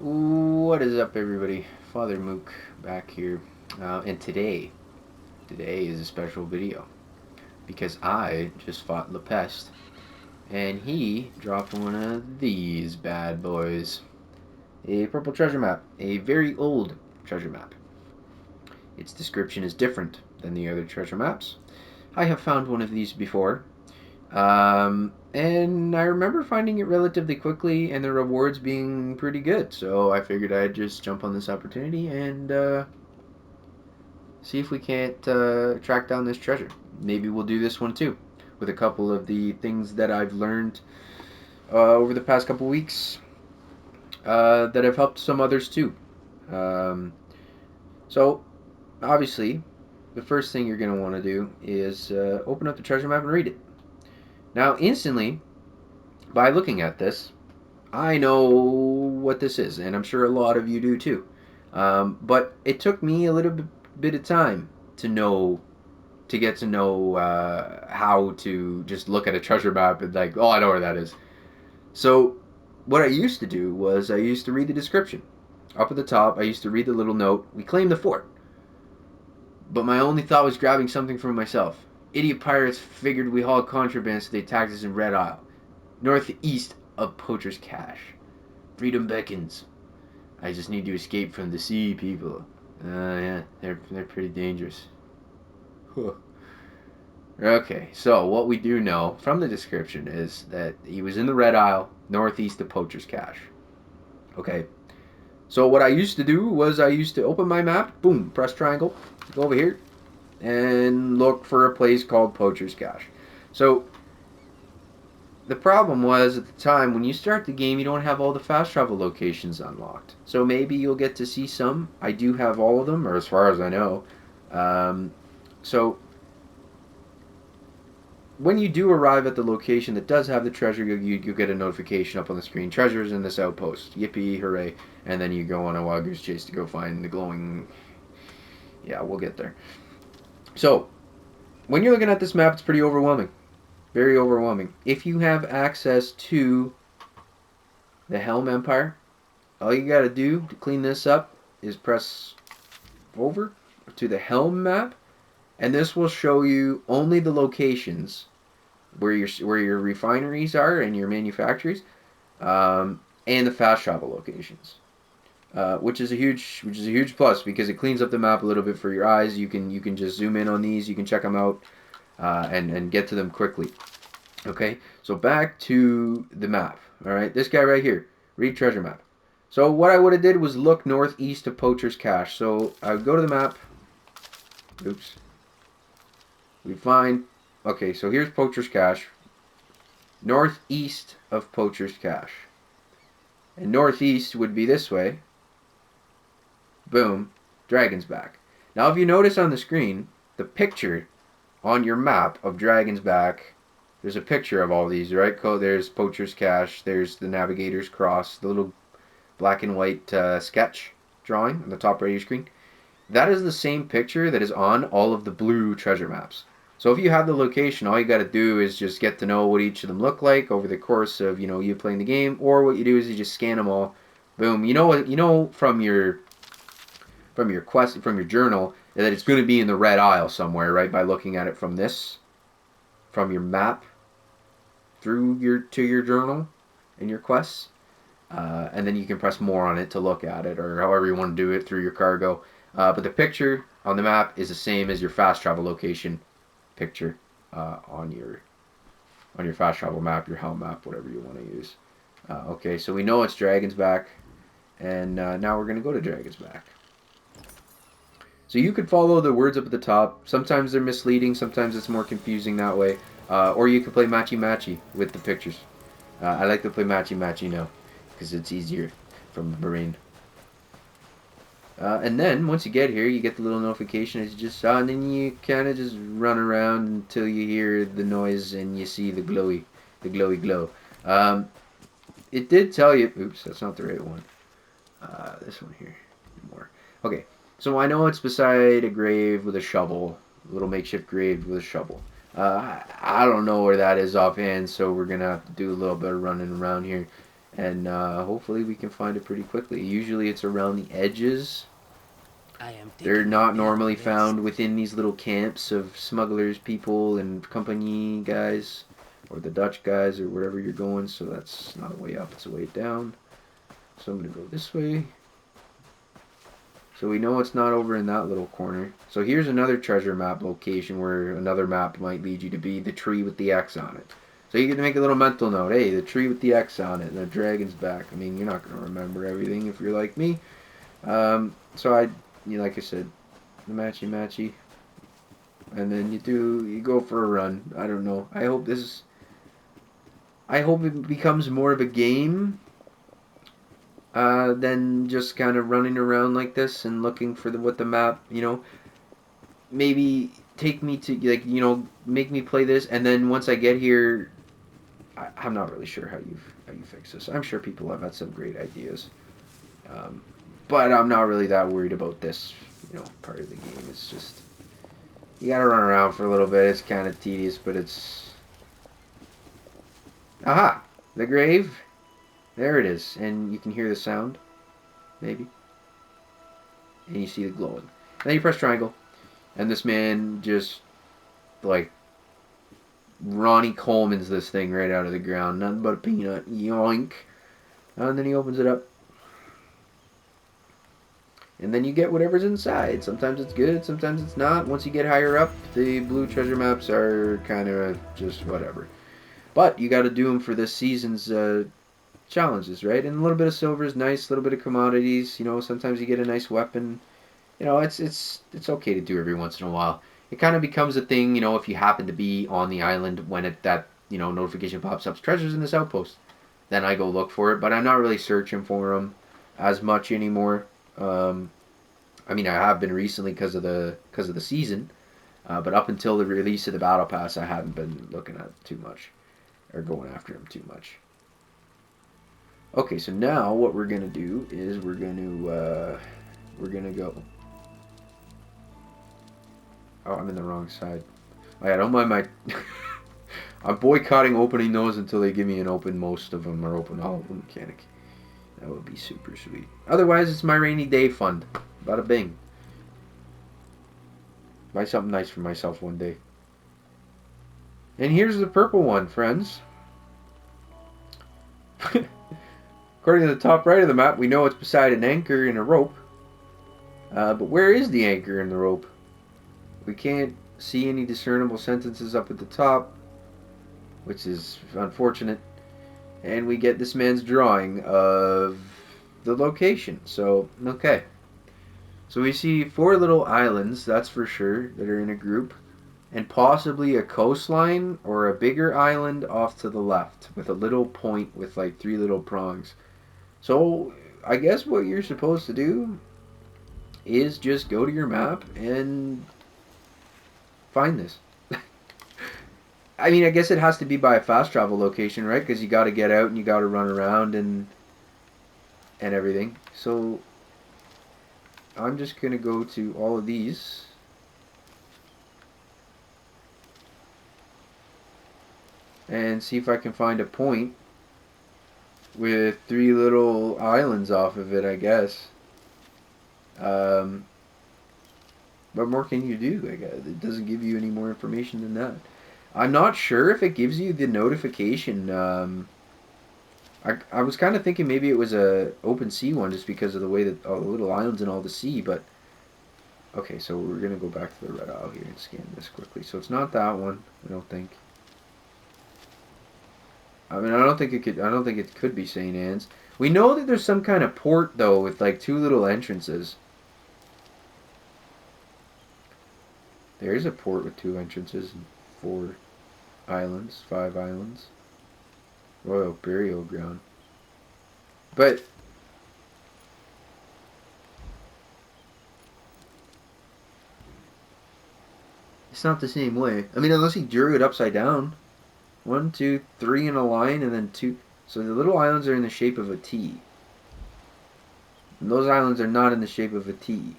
What is up, everybody? Father Mook back here, and today is a special video because I just fought Le Peste, and he dropped one of these bad boys, a purple treasure map, a very old treasure map. Its description is different than the other treasure maps. I have found one of these before, and I remember finding it relatively quickly and the rewards being pretty good. So I figured I'd just jump on this opportunity and see if we can't track down this treasure. Maybe we'll do this one too with a couple of the things that I've learned over the past couple weeks that have helped some others too. Um, so, obviously, the first thing you're going to want to do is open up the treasure map and read it. Now, instantly, by looking at this, I know what this is, and I'm sure a lot of you do too. But it took me a little bit of time to get to know how to just look at a treasure map and like, oh, I know where that is. So, what I used to do was I used to read the description. Up at the top, I used to read the little note, we claim the fort. But my only thought was grabbing something for myself. Idiot pirates figured we hauled contraband, so they attacked us in Red Isle, northeast of Poacher's Cache. Freedom beckons. I just need to escape from the sea, people. Yeah, they're pretty dangerous. Huh. Okay, so what we do know from the description is that he was in the Red Isle, northeast of Poacher's Cache. Okay, so what I used to do was I used to open my map, boom, press triangle, go over here, and look for a place called Poacher's Cache. So the problem was at the time when you start the game, you don't have all the fast travel locations unlocked. So maybe you'll get to see some. I do have all of them, or as far as I know. So when you do arrive at the location that does have the treasure, you get a notification up on the screen. Treasure's in this outpost. Yippee, hooray. And then you go on a wild goose chase to go find the glowing... Yeah, we'll get there. So, when you're looking at this map, it's pretty overwhelming. Very overwhelming. If you have access to the Helm Empire, all you gotta do to clean this up is press over to the Helm map, and this will show you only the locations where your refineries are and your manufacturers, and the fast travel locations, which is a huge plus because it cleans up the map a little bit for your eyes. You can just zoom in on these, you can check them out, and get to them quickly. Okay, so back to the map. All right, this guy right here, read treasure map. So what I would have did was look northeast of Poacher's Cache. So I would go to the map. Oops. We find, okay, so here's Poacher's Cache. Northeast of Poacher's Cache. And northeast would be this way. Boom. Dragon's Back. Now if you notice on the screen, the picture on your map of Dragon's Back, there's a picture of all these, right? There's Poacher's Cache, there's the Navigator's Cross, the little black and white sketch drawing on the top right of your screen. That is the same picture that is on all of the blue treasure maps. So if you have the location, all you got to do is just get to know what each of them look like over the course of you playing the game. Or what you do is you just scan them all. Boom. You know from your quest, from your journal, that it's going to be in the Red Isle somewhere, right? By looking at it from your map to your journal and your quests. And then you can press more on it to look at it, or however you want to do it through your cargo. But the picture on the map is the same as your fast travel location picture on your fast travel map, your Helm map, whatever you want to use. Okay, so we know it's Dragon's Back, and now we're going to go to Dragon's Back. So you could follow the words up at the top. Sometimes they're misleading, sometimes it's more confusing that way. Or you could play matchy-matchy with the pictures. I like to play matchy-matchy now, because it's easier from the brain. And then, once you get here, you get the little notification as you just saw, and then you kind of just run around until you hear the noise and you see the glowy glow. It did tell you, oops, that's not the right one. This one here, more. Okay, so I know it's beside a grave with a shovel, a little makeshift grave with a shovel. I don't know where that is offhand, so we're going to have to do a little bit of running around here. and hopefully we can find it pretty quickly. Usually it's around the edges. I am They're taking a not bit of normally risk. found within these little camps of smugglers, people, and company guys, or the Dutch guys, or wherever you're going. So that's not a way up; it's a way down. So I'm gonna go this way. So we know it's not over in that little corner. So here's another treasure map location where another map might lead you to be the tree with the X on it. So you can make a little mental note. Hey, the tree with the X on it, and the dragon's back. I mean, you're not gonna remember everything if you're like me. So like I said, the matchy matchy, and then you go for a run. I don't know. I hope it becomes more of a game than just kind of running around like this and looking for what the map. Maybe take me to make me play this, and then once I get here, I'm not really sure how you fix this. I'm sure people have had some great ideas, um, but I'm not really that worried about this. Part of the game. It's just you gotta run around for a little bit. It's kind of tedious, but it's aha, the grave. There it is, and you can hear the sound, maybe, and you see the glowing. And then you press triangle, and this man just like Ronnie Coleman's this thing right out of the ground. Nothing but a peanut. Yoink. And then he opens it up. And then you get whatever's inside. Sometimes it's good, sometimes it's not. Once you get higher up, the blue treasure maps are kind of just whatever. But you got to do them for this season's challenges, right? And a little bit of silver is nice, a little bit of commodities. Sometimes you get a nice weapon. It's okay to do every once in a while. It kind of becomes a thing, if you happen to be on the island when that notification pops up, treasures in this outpost. Then I go look for it, but I'm not really searching for them as much anymore. I mean, I have been recently because of the season, but up until the release of the battle pass, I haven't been looking at too much or going after them too much. Okay, so now what we're gonna do is we're gonna go. Oh, I'm in the wrong side. Oh, yeah, don't mind my. I'm boycotting opening those until they give me an open most of them or open all of them mechanic. That would be super sweet. Otherwise, it's my rainy day fund. Bada bing. Buy something nice for myself one day. And here's the purple one, friends. According to the top right of the map, we know it's beside an anchor and a rope. But where is the anchor and the rope? We can't see any discernible sentences up at the top, which is unfortunate. And we get this man's drawing of the location. So, okay. So we see 4 little islands, that's for sure, that are in a group. And possibly a coastline or a bigger island off to the left with a little point with like 3 little prongs. So I guess what you're supposed to do is just go to your map and find this. I mean, I guess it has to be by a fast travel location, right? Because you got to get out and you got to run around and everything. So I'm just gonna go to all of these. And see if I can find a point with 3 little islands off of it, I guess. Um, what more can you do? I guess it doesn't give you any more information than that. I'm not sure if it gives you the notification. I was kind of thinking maybe it was a open sea one just because of the way that all the little islands and all the sea, but okay, so we're gonna go back to the red isle here and scan this quickly. So it's not that one, I don't think. I mean, I don't think it could. I don't think it could be St. Anne's. We know that there's some kind of port though, with like 2 little entrances. There is a port with 2 entrances and 4 islands, 5 islands. Royal burial ground. But it's not the same way. I mean, unless he drew it upside down. 1, 2, 3 in a line, and then 2. So the little islands are in the shape of a T. And those islands are not in the shape of a T.